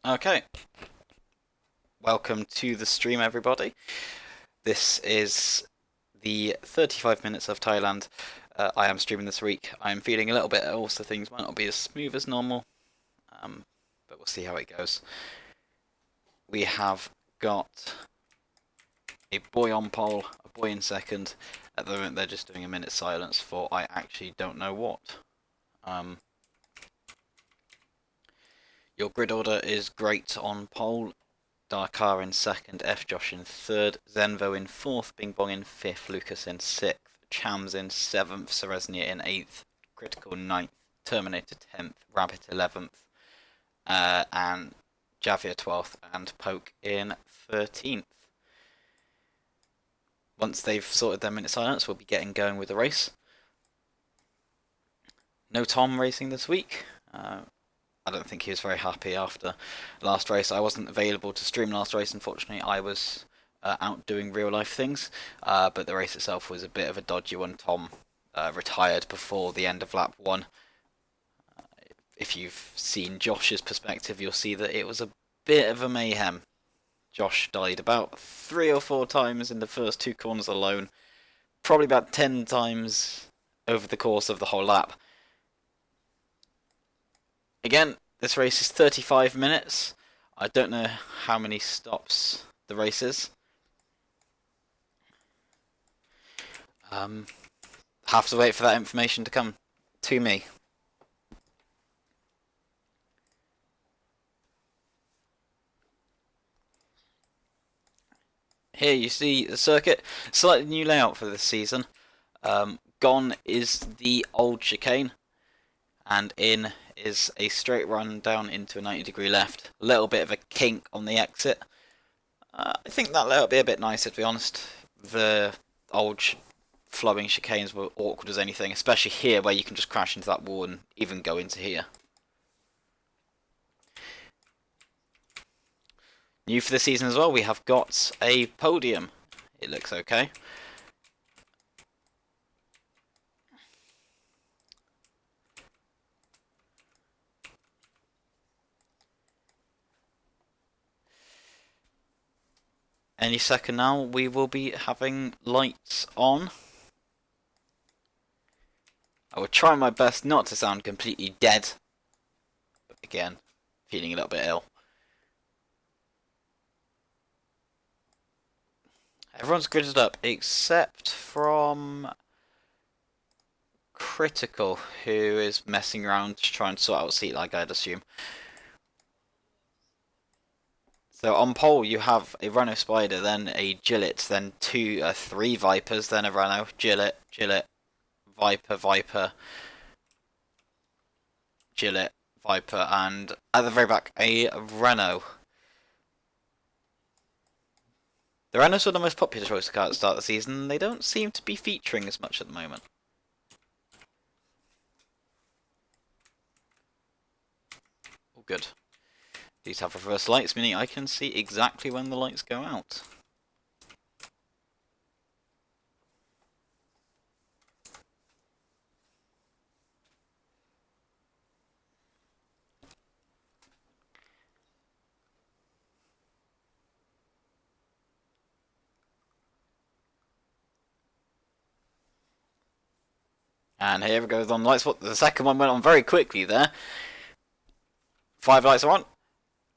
Okay, welcome to the stream, everybody. This is the 35 minutes of Thailand. I am streaming this week. I'm feeling a little bit ill, so things might not be as smooth as normal, but we'll see how it goes. We have got a boy on pole, a boy in second. At the moment, they're just doing a minute's silence for I actually don't know what. Your grid order is great on pole. Dakar in second, F Josh in third, Zenvo in fourth, Bing Bong in fifth, Lucas in sixth, Chams in seventh, Sereznia in eighth, Critical ninth, Terminator 10th, Rabbit 11th, and Javier 12th, and Poke in 13th. Once they've sorted their minute silence, we'll be getting going with the race. No Tom racing this week. I don't think he was very happy after last race. I wasn't available to stream last race, unfortunately. I was out doing real life things, but the race itself was a bit of a dodgy one. Tom retired before the end of lap 1. If you've seen Josh's perspective, you'll see that it was a bit of a mayhem. Josh died about 3 or 4 times in the first 2 corners alone, probably about 10 times over the course of the whole lap. Again, this race is 35 minutes. I don't know how many stops the race is. Have to wait for that information to come to me. Here you see the circuit, slightly new layout for this season. Gone is the old chicane, and in is a straight run down into a 90-degree left. A little bit of a kink on the exit. I think that layout will be a bit nicer, to be honest. The old flowing chicanes were awkward as anything, especially here where you can just crash into that wall and even go into here. New for the season as well, we have got a podium. It looks okay. Any second now, we will be having lights on. I will try my best not to sound completely dead. But again, feeling a little bit ill. Everyone's gridded up except from Critical, who is messing around to try and sort out seat lag, I'd assume. So on pole you have a Rhino Spider, then a Gillet, then 3 Vipers, then a Rhino, Gillet, Viper, Gillet, Viper, and at the very back a Renault. The Renaults were the most popular choice of car at the start of the season. They don't seem to be featuring as much at the moment. All good. These have reverse lights, meaning I can see exactly when the lights go out. And here we go on the lights. The second one went on very quickly there. 5 lights are on.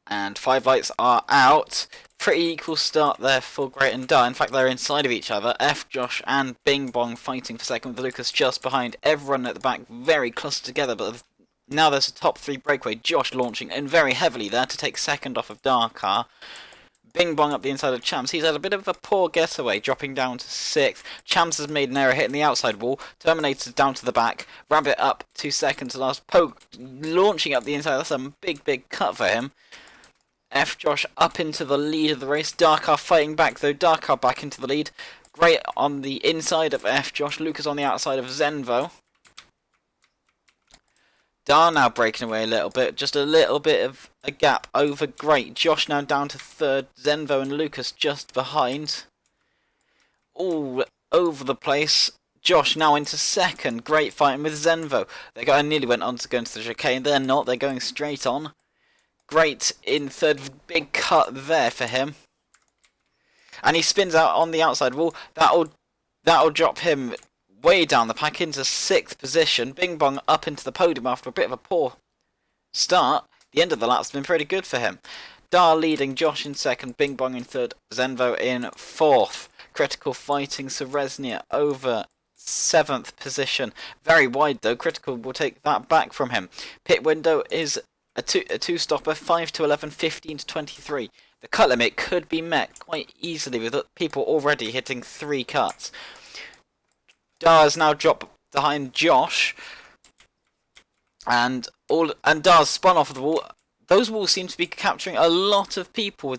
And 5 lights are out. Pretty equal start there for Great and Dar. In fact, they're inside of each other. F, Josh, and Bing Bong fighting for second with Lucas just behind. Everyone at the back very close together. But now there's a top 3 breakaway. Josh launching in very heavily there to take second off of Dakar. Bing Bong up the inside of Chams. He's had a bit of a poor getaway, dropping down to 6th. Chams has made an error hitting the outside wall. Terminator down to the back. Rabbit up 2 seconds last. Poke launching up the inside. That's a big cut for him. F Josh up into the lead of the race. Dakar fighting back though. Dakar back into the lead. Great on the inside of F Josh. Lucas on the outside of Zenvo. Dar now breaking away a little bit. Just a little bit of a gap over Great. Josh now down to 3rd. Zenvo and Lucas just behind. All over the place. Josh now into 2nd. Great fighting with Zenvo. They nearly went on to go into the chicane. They're not. They're going straight on. Great in third, big cut there for him. And he spins out on the outside wall. That'll drop him way down the pack into 6th position. Bing Bong up into the podium after a bit of a poor start. The end of the lap's been pretty good for him. Dar leading, Josh in 2nd, Bing Bong in 3rd, Zenvo in 4th. Critical fighting Seresnia over 7th position. Very wide though. Critical will take that back from him. Pit window is a two stopper, 5 to 11, 15 to 23. The cut limit could be met quite easily with people already hitting 3 cuts. Dar's now dropped behind Josh, and Dar's spun off of the wall. Those walls seem to be capturing a lot of people,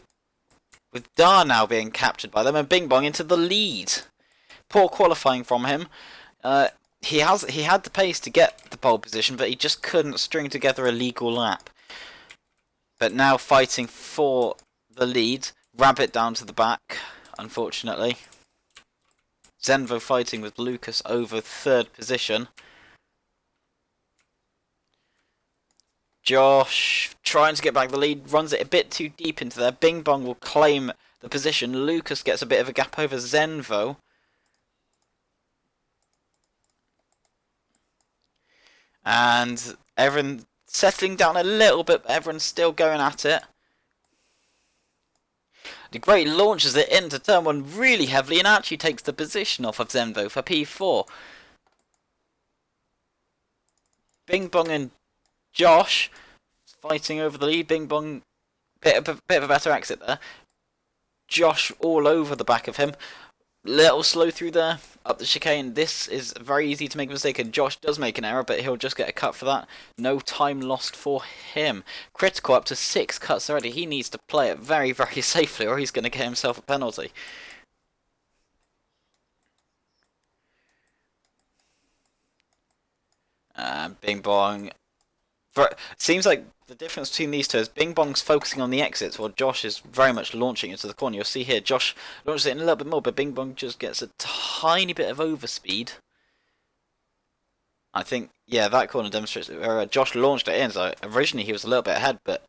with Dar now being captured by them, and Bing Bong into the lead. Poor qualifying from him. He had the pace to get the pole position, but he just couldn't string together a legal lap. But now fighting for the lead. Rabbit down to the back, unfortunately. Zenvo fighting with Lucas over 3rd position. Josh trying to get back the lead, runs it a bit too deep into there. Bing Bong will claim the position. Lucas gets a bit of a gap over Zenvo. And everyone settling down a little bit, but everyone's still going at it. The Great launches it into turn 1 really heavily and actually takes the position off of Zenvo for P4. Bing Bong and Josh fighting over the lead. Bing Bong, bit of a better exit there. Josh all over the back of him. Little slow through there, up the chicane. This is very easy to make a mistake, and Josh does make an error, but he'll just get a cut for that. No time lost for him. Critical up to 6 cuts already. He needs to play it very, very safely, or he's going to get himself a penalty. Bing Bong. Seems like the difference between these two is Bing Bong's focusing on the exits while Josh is very much launching into the corner. You'll see here Josh launches it in a little bit more, but Bing Bong just gets a tiny bit of overspeed. I think, yeah, that corner demonstrates where Josh launched it in, so originally he was a little bit ahead, but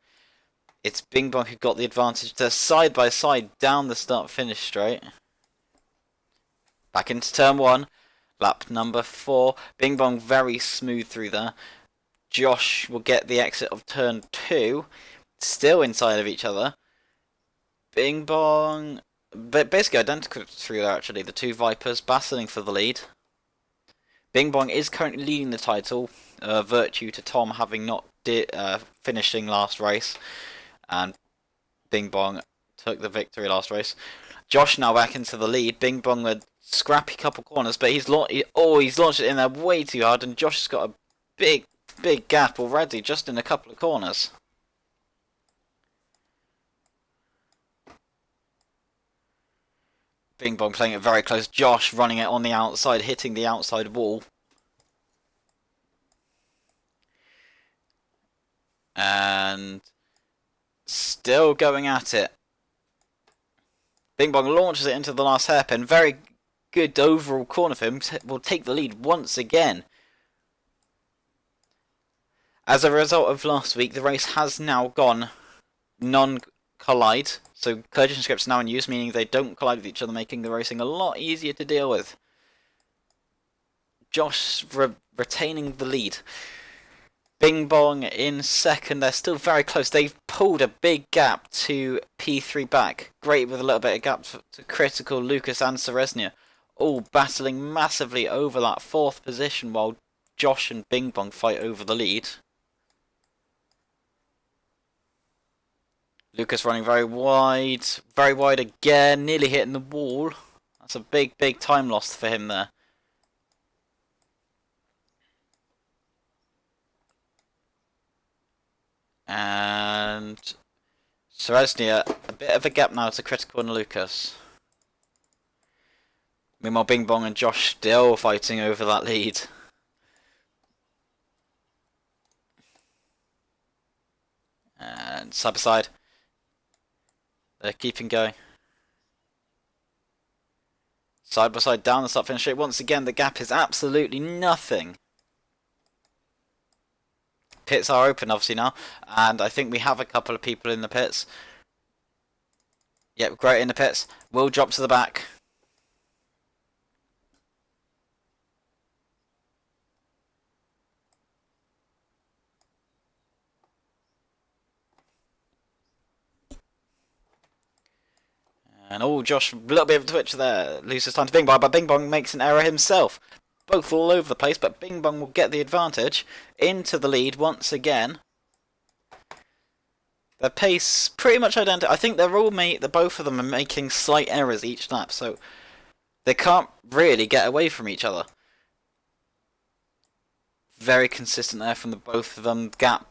it's Bing Bong who got the advantage. They're side by side down the start-finish straight. Back into turn 1, lap number 4. Bing Bong very smooth through there. Josh will get the exit of turn 2, still inside of each other. Bing Bong, but basically identical through there actually, the two Vipers battling for the lead. Bing Bong is currently leading the title, virtue to Tom having not finishing last race, and Bing Bong took the victory last race. Josh now back into the lead. Bing Bong a scrappy couple corners, but he's launched it in there way too hard, and Josh has got a big gap already just in a couple of corners. Bing Bong playing it very close. Josh running it on the outside, hitting the outside wall. And still going at it. Bing Bong launches it into the last hairpin. Very good overall corner for him. Will take the lead once again. As a result of last week, the race has now gone non-collide. So collision scripts are now in use, meaning they don't collide with each other, making the racing a lot easier to deal with. Josh retaining the lead. Bing Bong in 2nd. They're still very close. They've pulled a big gap to P3 back. Great with a little bit of gap to Critical, Lucas and Seresnia. All battling massively over that 4th position while Josh and Bing Bong fight over the lead. Lucas running very wide again, nearly hitting the wall. That's a big time loss for him there. And Seresnia, a bit of a gap now to Critical and Lucas. Meanwhile, Bing Bong and Josh still fighting over that lead. And side by side. They're keeping going. Side by side down the start finish straight. Once again, the gap is absolutely nothing. Pits are open obviously now, and I think we have a couple of people in the pits. Yep, great in the pits. Will drop to the back. And oh, Josh, a little bit of a twitch there. Loses time to Bing Bong, but Bing Bong makes an error himself. Both all over the place, but Bing Bong will get the advantage. Into the lead once again. Their pace pretty much identical. I think they're both of them are making slight errors each lap, so they can't really get away from each other. Very consistent there from the both of them. Gap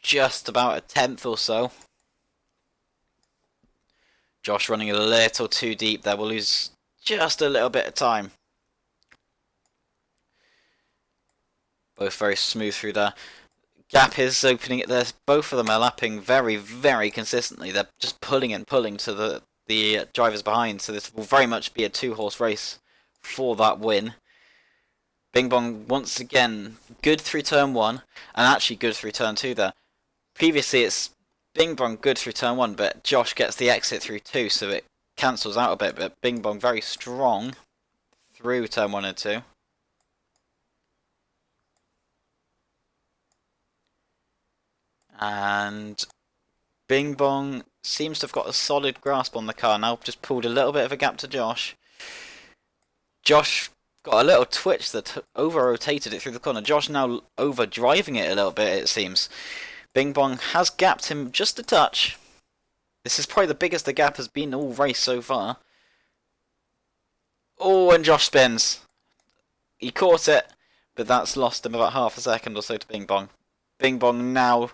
just about a tenth or so. Josh running a little too deep there. We'll lose just a little bit of time. Both very smooth through there. Gap is opening it there. Both of them are lapping very, very consistently. They're just pulling and pulling to the drivers behind. So this will very much be a two-horse race for that win. Bing Bong once again good through turn 1 and actually good through turn 2 there. Previously it's Bing Bong good through turn 1, but Josh gets the exit through 2, so it cancels out a bit. But Bing Bong very strong through turn 1 and 2. And Bing Bong seems to have got a solid grasp on the car now. Just pulled a little bit of a gap to Josh. Josh got a little twitch that over-rotated it through the corner. Josh now over-driving it a little bit, it seems. Bing Bong has gapped him just a touch. This is probably the biggest the gap has been all race so far. Oh, and Josh spins. He caught it, but that's lost him about half a second or so to Bing Bong. Bing Bong now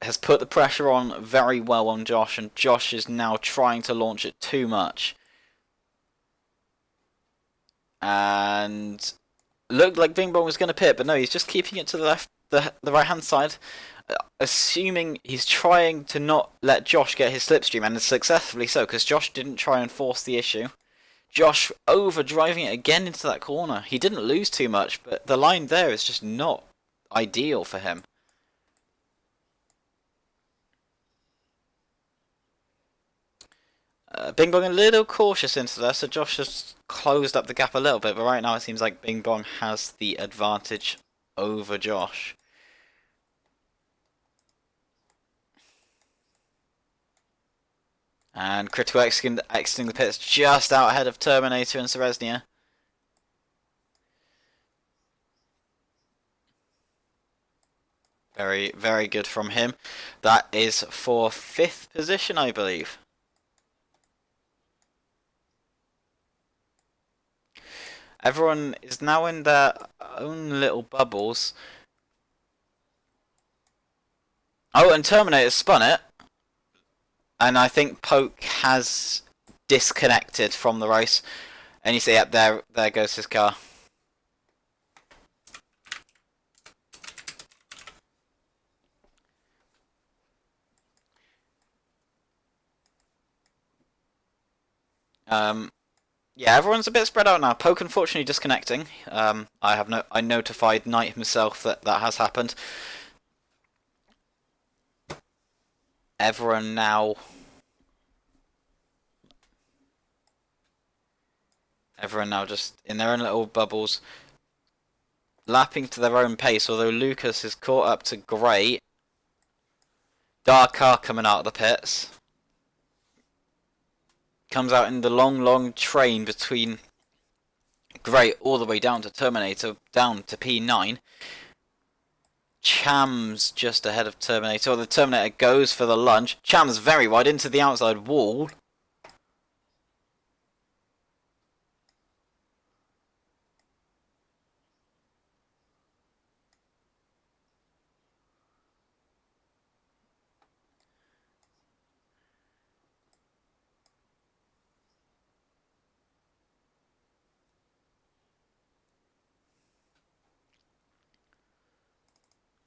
has put the pressure on very well on Josh, and Josh is now trying to launch it too much. And looked like Bing Bong was going to pit, but no, he's just keeping it to the left, the right hand side, assuming he's trying to not let Josh get his slipstream, and successfully so, because Josh didn't try and force the issue. Josh over driving it again into that corner. He didn't lose too much, but the line there is just not ideal for him. Bing Bong a little cautious into there, so Josh has closed up the gap a little bit, but right now it seems like Bing Bong has the advantage over Josh. And Critical exiting the pits just out ahead of Terminator and Sereznia. Very, very good from him. That is for 5th position, I believe. Everyone is now in their own little bubbles. Oh, and Terminator spun it. And I think Poke has disconnected from the race. And you see, yep, there goes his car. Yeah, everyone's a bit spread out now. Poke unfortunately disconnecting. I notified Knight himself that has happened. Everyone now just in their own little bubbles, lapping to their own pace, although Lucas is caught up to Great. Dark car coming out of the pits. Comes out in the long train between Great all the way down to Terminator, down to P9. Cham's just ahead of Terminator. The Terminator goes for the lunge. Cham's very wide into the outside wall.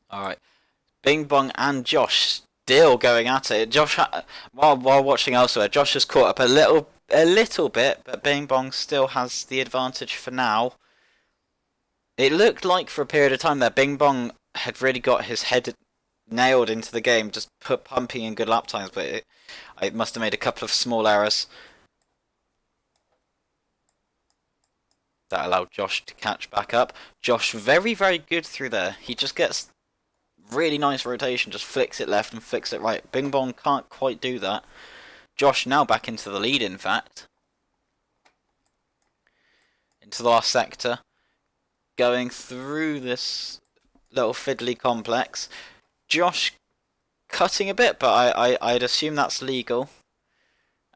Alright. Bing Bong and Josh still going at it. Josh, while watching elsewhere, Josh has caught up a little bit, but Bing Bong still has the advantage for now. It looked like for a period of time there, Bing Bong had really got his head nailed into the game, just pumping in good lap times, but it must have made a couple of small errors that allowed Josh to catch back up. Josh very, very good through there. He just gets really nice rotation, just flicks it left and flicks it right. Bing Bong can't quite do that. Josh now back into the lead, in fact. Into the last sector. Going through this little fiddly complex. Josh cutting a bit, but I'd assume that's legal.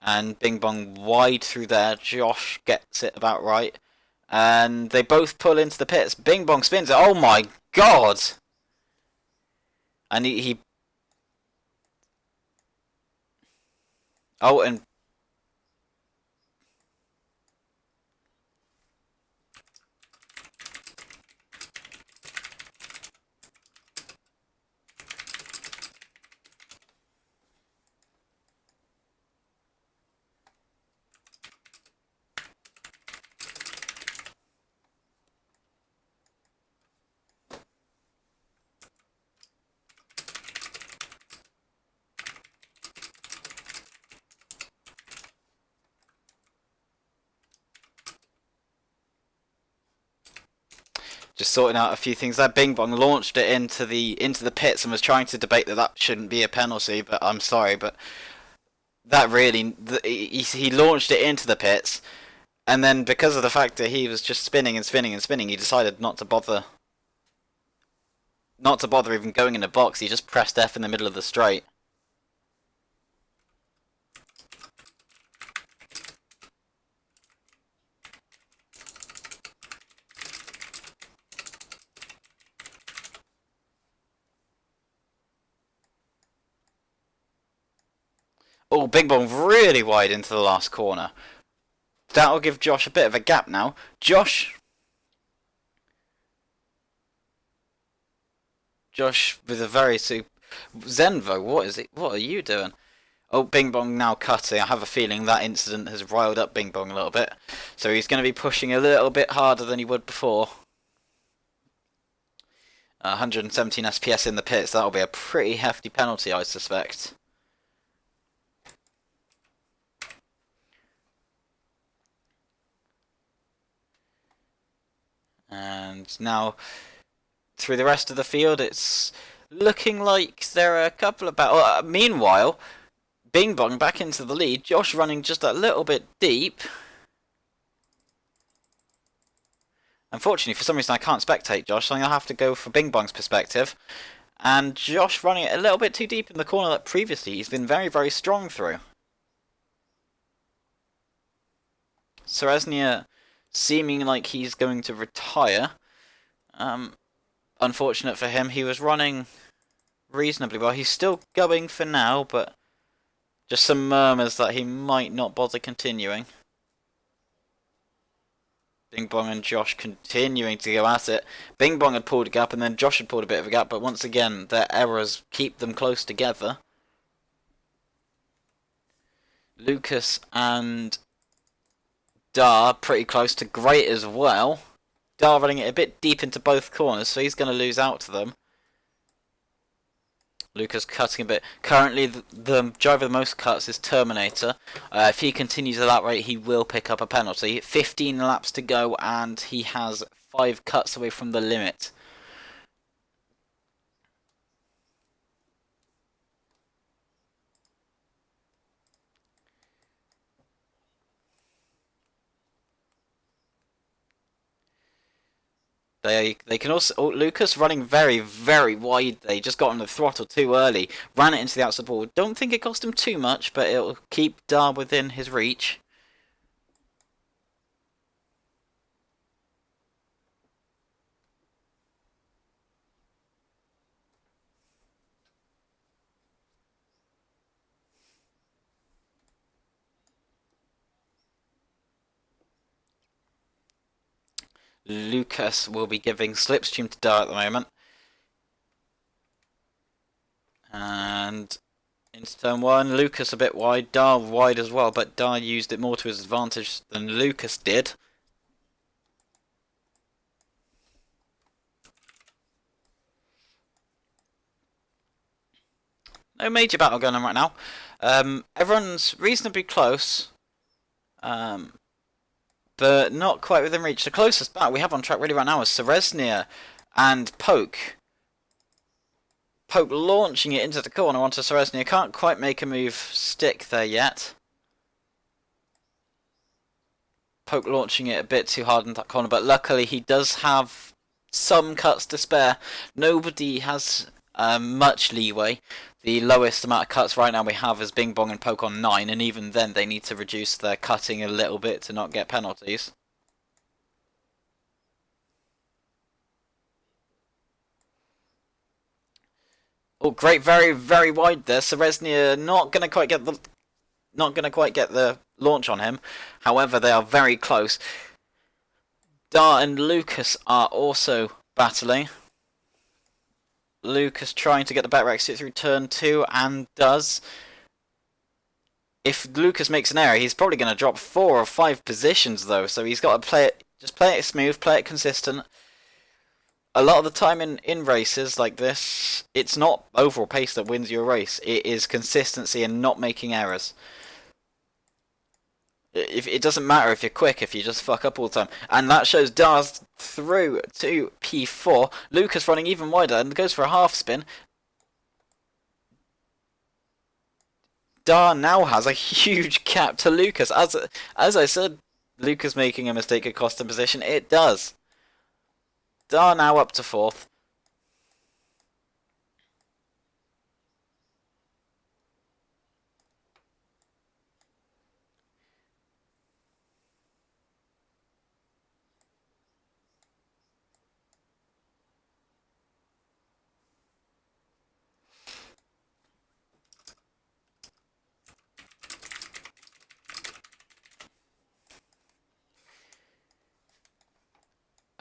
And Bing Bong wide through there. Josh gets it about right. And they both pull into the pits. Bing Bong spins it. Oh my god! And he oh, and just sorting out a few things there. Bing Bong launched it into the pits and was trying to debate that shouldn't be a penalty, but I'm sorry, but that really he launched it into the pits, and then because of the fact that he was just spinning and spinning and spinning, he decided not to bother even going in the box. He just pressed F in the middle of the straight. Oh, Bing Bong really wide into the last corner. That'll give Josh a bit of a gap now. Josh with a very Zenvo, what is it? What are you doing? Oh, Bing Bong now cutting. I have a feeling that incident has riled up Bing Bong a little bit. So he's going to be pushing a little bit harder than he would before. 117 SPS in the pits. That'll be a pretty hefty penalty, I suspect. And now, through the rest of the field, it's looking like there are a couple of meanwhile, Bing Bong back into the lead. Josh running just a little bit deep. Unfortunately, for some reason, I can't spectate Josh, so I'm going to have to go for Bing Bong's perspective. And Josh running it a little bit too deep in the corner that previously he's been very, very strong through. Seresnia seeming like he's going to retire. Unfortunate for him, he was running reasonably well. He's still going for now, but just some murmurs that he might not bother continuing. Bing Bong and Josh continuing to go at it. Bing Bong had pulled a gap and then Josh had pulled a bit of a gap, but once again, their errors keep them close together. Lucas and Dar pretty close to great as well. Dar running it a bit deep into both corners, so he's going to lose out to them. Lucas cutting a bit. Currently, the driver with the most cuts is Terminator. If he continues at that rate, he will pick up a penalty. 15 laps to go, and he has 5 cuts away from the limit. They can also... Oh, Lucas running very, very wide. They just got on the throttle too early. Ran it into the outside wall. Don't think it cost him too much, but it'll keep Dar within his reach. Lucas will be giving slipstream to Dar at the moment. And into turn 1, Lucas a bit wide, Dar wide as well, but Dar used it more to his advantage than Lucas did. no major battle going on right now. Everyone's reasonably close, but not quite within reach. The closest battle we have on track really right now is Seresnia and Poke. Poke launching it into the corner onto Seresnia. Can't quite make a move stick there yet. Poke launching it a bit too hard in that corner, but luckily he does have some cuts to spare. Nobody has much leeway. The lowest amount of cuts right now we have is Bing Bong and Poke on 9, and even then they need to reduce their cutting a little bit to not get penalties. Oh, great, very, very wide there. Seresnia not gonna quite get the launch on him. However, they are very close. Dar and Lucas are also battling. Lucas trying to get the back rack sit through turn 2 and does. If Lucas makes an error, he's probably going to drop 4 or 5 positions though, so he's got to play it smooth, play it consistent. A lot of the time in races like this, it's not overall pace that wins you a race, it is consistency and not making errors. It doesn't matter if you're quick if you just fuck up all the time. And that shows Dar's through to P4. Lucas running even wider and goes for a half spin. Dar now has a huge gap to Lucas. As I said, Lucas making a mistake could cost him position. It does. Dar now up to 4th.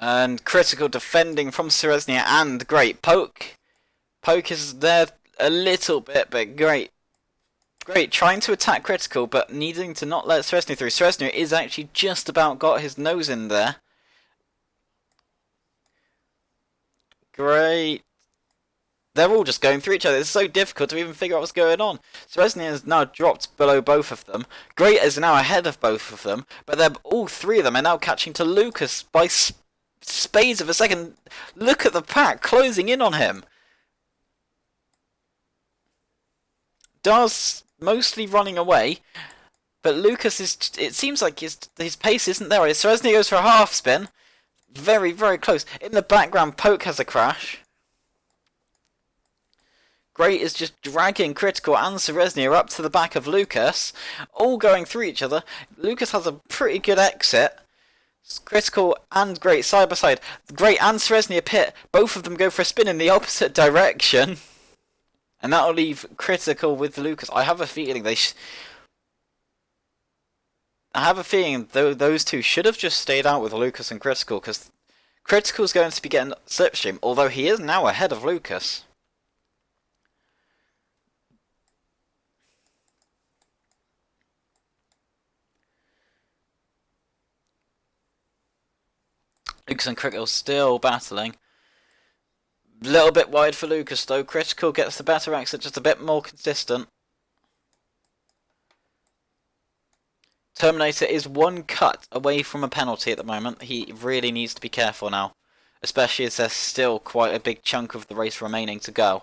And critical defending from Seresnia and great Poke. Poke is there a little bit, but great. Great, trying to attack critical, but needing to not let Seresnia through. Seresnia is actually just about got his nose in there. Great. They're all just going through each other. It's so difficult to even figure out what's going on. Seresnia has now dropped below both of them. Great is now ahead of both of them, but all 3 of them are now catching to Lucas by spades of a second. Look at the pack closing in on him. Dar's mostly running away, but Lucas is. It seems like his pace isn't there. Seresnia goes for a half spin. Very, very close. In the background, Poke has a crash. Great is just dragging Critical and Seresnia up to the back of Lucas, all going through each other. Lucas has a pretty good exit. Critical and Great side by side. Great and Seresnia pit. Both of them go for a spin in the opposite direction. And that'll leave Critical with Lucas. I have a feeling those two should have just stayed out with Lucas and Critical, because Critical's going to be getting slipstream, although he is now ahead of Lucas. Lucas and Critical still battling. Little bit wide for Lucas though. Critical gets the better exit, just a bit more consistent. Terminator is 1 cut away from a penalty at the moment. He really needs to be careful now, especially as there's still quite a big chunk of the race remaining to go.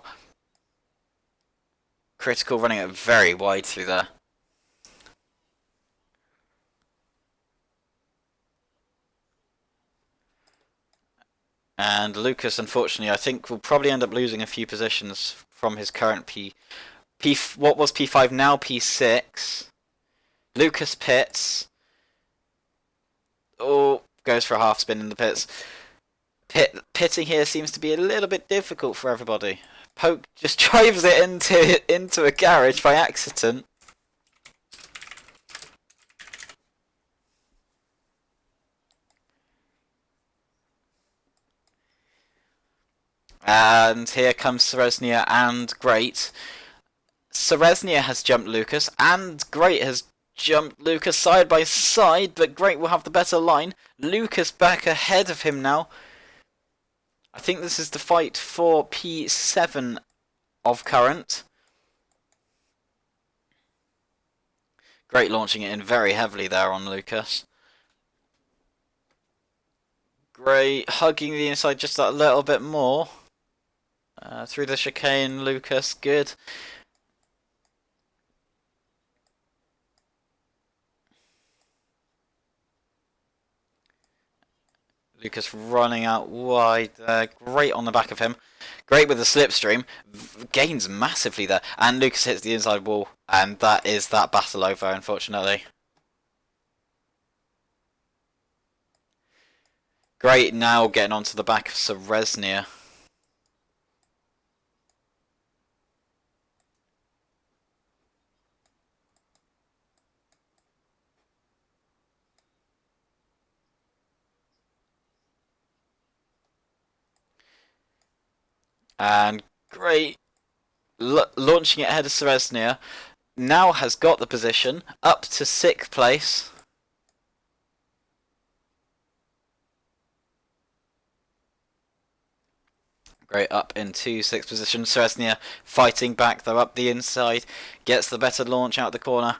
Critical running it very wide through there. And Lucas, unfortunately, I think will probably end up losing a few positions from his current what was P5, now P6. Lucas pits. Oh, goes for a half spin in the pits. Pitting here seems to be a little bit difficult for everybody. Poke just drives it into a garage by accident. And here comes Seresnia and Great. Seresnia has jumped Lucas, and Great has jumped Lucas side by side, but Great will have the better line. Lucas back ahead of him now. I think this is the fight for P7 of current. Great launching it in very heavily there on Lucas. Great hugging the inside just that little bit more. Through the chicane, Lucas, good. Lucas running out wide there. Great on the back of him. Great with the slipstream. Gains massively there. And Lucas hits the inside wall. And that is that battle over, unfortunately. Great now getting onto the back of Seresnia. And great launching it ahead of Seresnia. Now has got the position up to 6th place. Great up into 6th position. Seresnia fighting back though up the inside. Gets the better launch out the corner.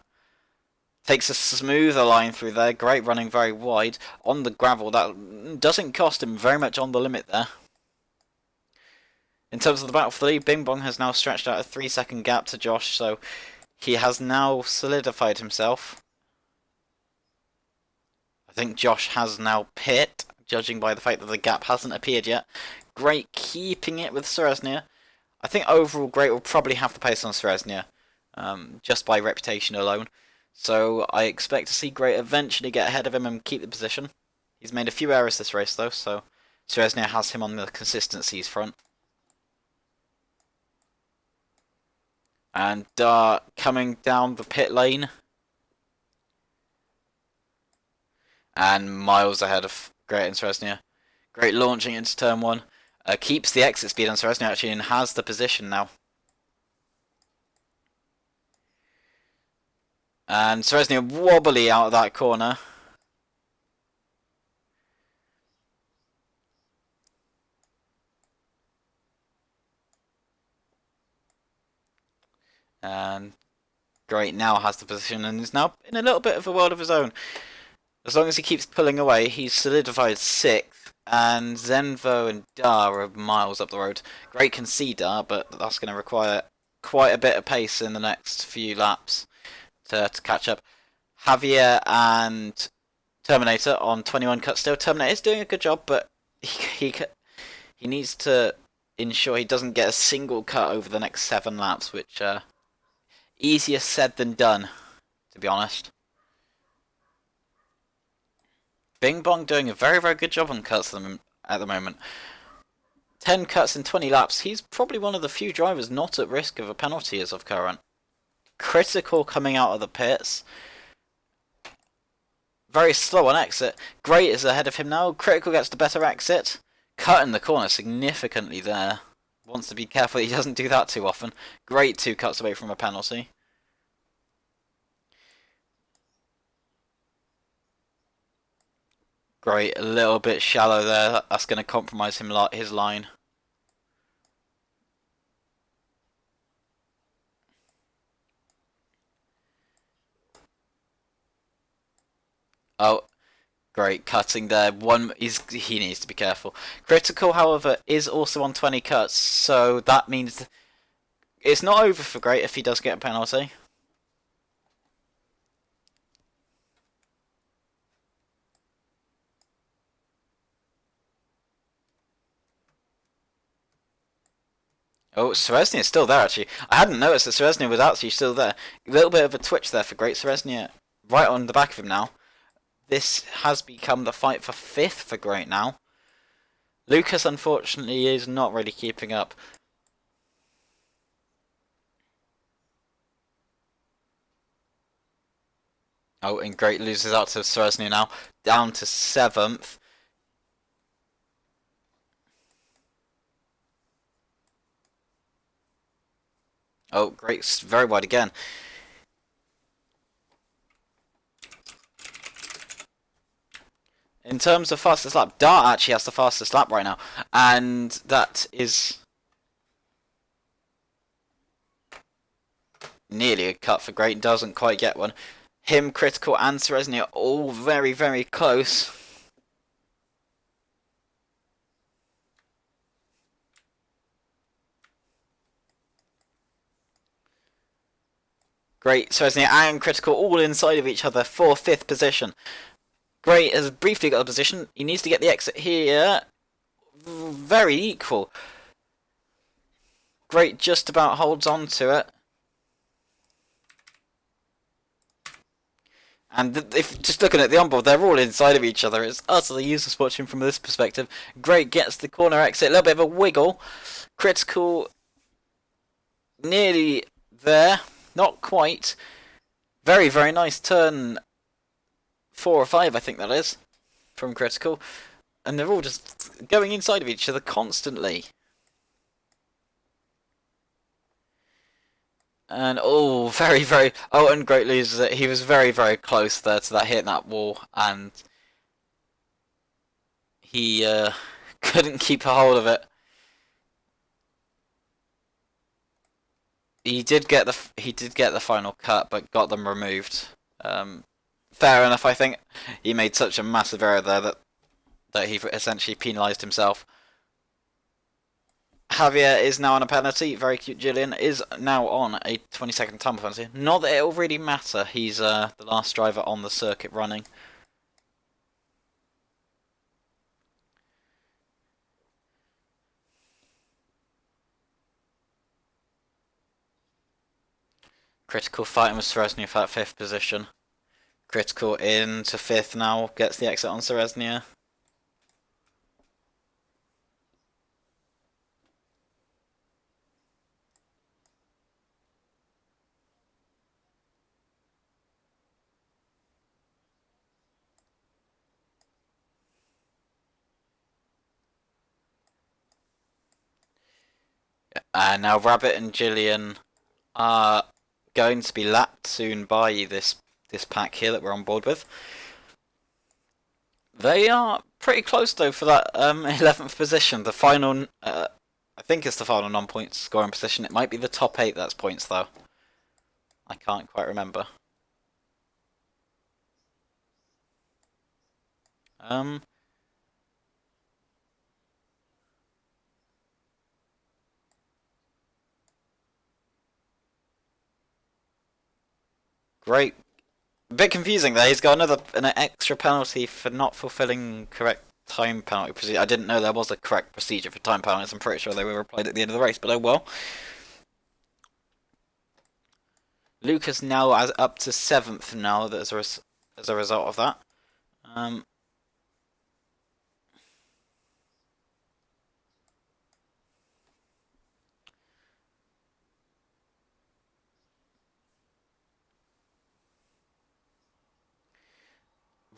Takes a smoother line through there. Great running very wide. On the gravel, that doesn't cost him very much on the limit there. In terms of the battle for the lead, Bing Bong has now stretched out a 3-second gap to Josh, so he has now solidified himself. I think Josh has now pit, judging by the fact that the gap hasn't appeared yet. Great keeping it with Seresnia. I think overall Great will probably have the pace on Seresnia, just by reputation alone. So I expect to see Great eventually get ahead of him and keep the position. He's made a few errors this race though, so Seresnia has him on the consistencies front. And coming down the pit lane. And miles ahead of Great and Seresnia. Great launching into turn 1. Keeps the exit speed on Seresnia actually and has the position now. And Seresnia wobbly out of that corner. And Great now has the position and is now in a little bit of a world of his own. As long as he keeps pulling away, he's solidified 6th. And Zenvo and Dar are miles up the road. Great can see Dar, but that's going to require quite a bit of pace in the next few laps to catch up. Javier and Terminator on 21 cuts still. Terminator is doing a good job, but he needs to ensure he doesn't get a single cut over the next 7 laps, which easier said than done, to be honest. Bing Bong doing a very, very good job on cuts at the moment. 10 cuts in 20 laps. He's probably one of the few drivers not at risk of a penalty as of current. Critical coming out of the pits. Very slow on exit. Great is ahead of him now. Critical gets the better exit. Cutting the corner significantly there. Wants to be careful he doesn't do that too often. Great 2 cuts away from a penalty. Great, a little bit shallow there. That's going to compromise him his line. Oh, great cutting there. He needs to be careful. Critical, however, is also on 20 cuts, so that means it's not over for Great if he does get a penalty. Oh, Seresnia is still there actually. I hadn't noticed that Seresnia was actually still there. A little bit of a twitch there for Great Seresnia. Right on the back of him now. This has become the fight for 5th for Great now. Lucas unfortunately is not really keeping up. Oh, and Great loses out to Seresnia now. Down to 7th. Oh, Great's very wide again. In terms of fastest lap, Dart actually has the fastest lap right now. And that is nearly a cut for Great. Doesn't quite get one. Him, Critical, and Seresny are all very, very close. Great, Seresny and Critical all inside of each other for 5th position. Great has briefly got the position. He needs to get the exit here. Very equal. Great just about holds on to it. And if just looking at the onboard, they're all inside of each other. It's utterly useless watching from this perspective. Great gets the corner exit, a little bit of a wiggle. Critical nearly there, not quite. Very, very nice turn. 4 or 5, I think that is, from Critical. And they're all just going inside of each other constantly. And oh, very, very. Oh, and Great loses it. He was very, very close there to that hitting that wall, and he couldn't keep a hold of it. He did get the final cut, but got them removed. Fair enough, I think. He made such a massive error there that he essentially penalised himself. Javier is now on a penalty. Very cute. Gillian is now on a 20-second time penalty. Not that it'll really matter. He's the last driver on the circuit running. Critical fighting with Seresnia for that 5th position. Critical into 5th now. Gets the exit on Seresnia. And now Rabbit and Gillian are going to be lapped soon by this pack here that we're on board with. They are pretty close though for that 11th position. The final, I think it's the final non-point scoring position. It might be the top 8 that's points though. I can't quite remember. Great. A bit confusing there. He's got an extra penalty for not fulfilling correct time penalty procedure. I didn't know there was a correct procedure for time penalties. I'm pretty sure they were applied at the end of the race, but oh well. Lucas now up to 7th now as a result of that.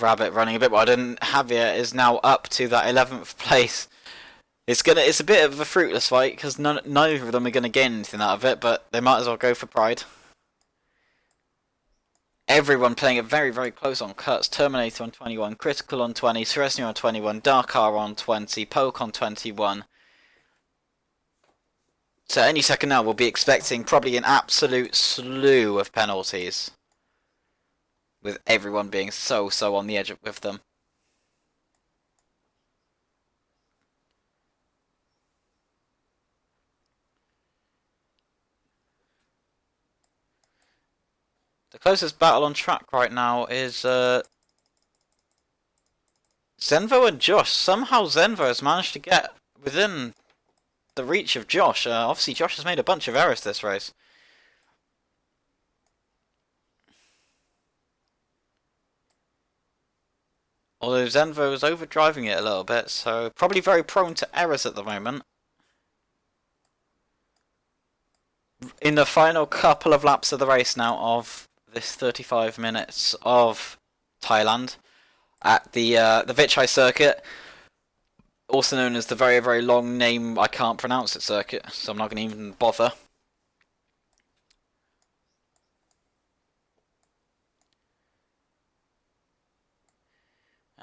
Rabbit running a bit wider, and Javier is now up to that 11th place. It's a bit of a fruitless fight because neither of them are gonna gain anything out of it, but they might as well go for pride. Everyone playing it very, very close on cuts. Terminator on 21, Critical on 20, Seresnia on 21, Darkar on 20, Poke on 21. So any second now we'll be expecting probably an absolute slew of penalties, with everyone being so on the edge with them. The closest battle on track right now is Zenvo and Josh. Somehow Zenvo has managed to get within the reach of Josh. Obviously Josh has made a bunch of errors this race. Although Zenvo is overdriving it a little bit, so probably very prone to errors at the moment. In the final couple of laps of the race now of this 35 minutes of Thailand at the Vichai circuit, also known as the very, very long name I can't pronounce it circuit, so I'm not going to even bother.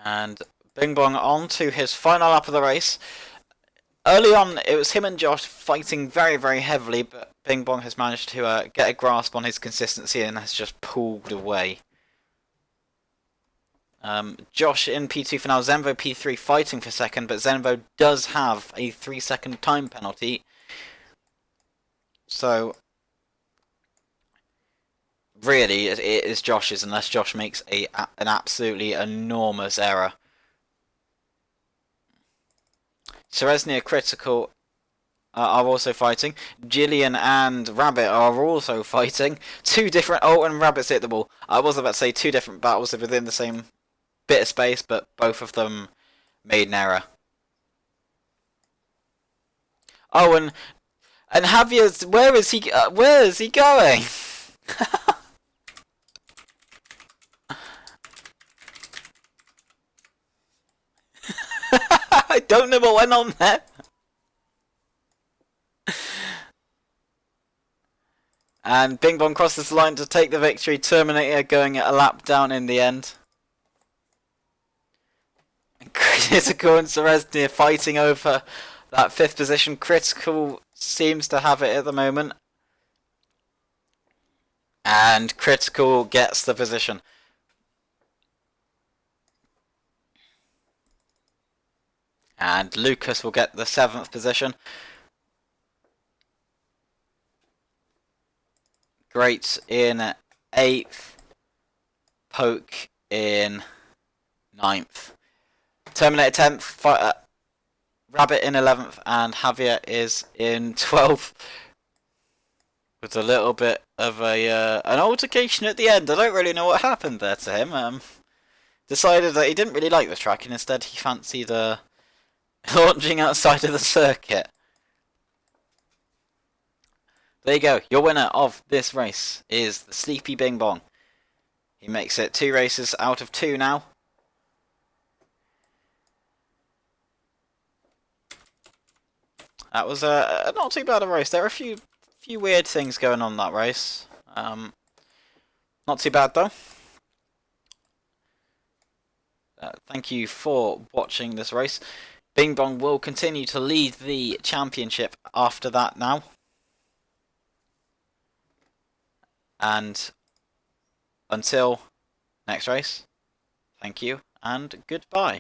And Bing Bong on to his final lap of the race. Early on, it was him and Josh fighting very, very heavily, but Bing Bong has managed to get a grasp on his consistency and has just pulled away. Josh in P2 for now, Zenvo P3 fighting for second, but Zenvo does have a 3-second time penalty. So, really, it is Josh's unless Josh makes an absolutely enormous error. Seresnia Critical are also fighting. Jillian and Rabbit are also fighting. Two different... Oh, and Rabbit's hit the ball. I was about to say two different battles within the same bit of space, but both of them made an error. Oh, and Javier's... Where is he going? I don't know what went on there. And Bing Bong crosses the line to take the victory. Terminator going a lap down in the end. Critical and Seresnia fighting over that 5th position. Critical seems to have it at the moment. And Critical gets the position. And Lucas will get the 7th position. Great in 8th. Poke in 9th. Terminator 10th. Rabbit in 11th. And Javier is in 12th. With a little bit of an altercation at the end. I don't really know what happened there to him. Decided that he didn't really like the track and instead he fancied launching outside of the circuit. There you go. Your winner of this race is the Sleepy Bing Bong. He makes it 2 races out of 2 now. That was a not too bad a race. There are a few weird things going on in that race. Not too bad though. Thank you for watching this race. Bing Bong will continue to lead the championship after that now. And until next race, thank you and goodbye.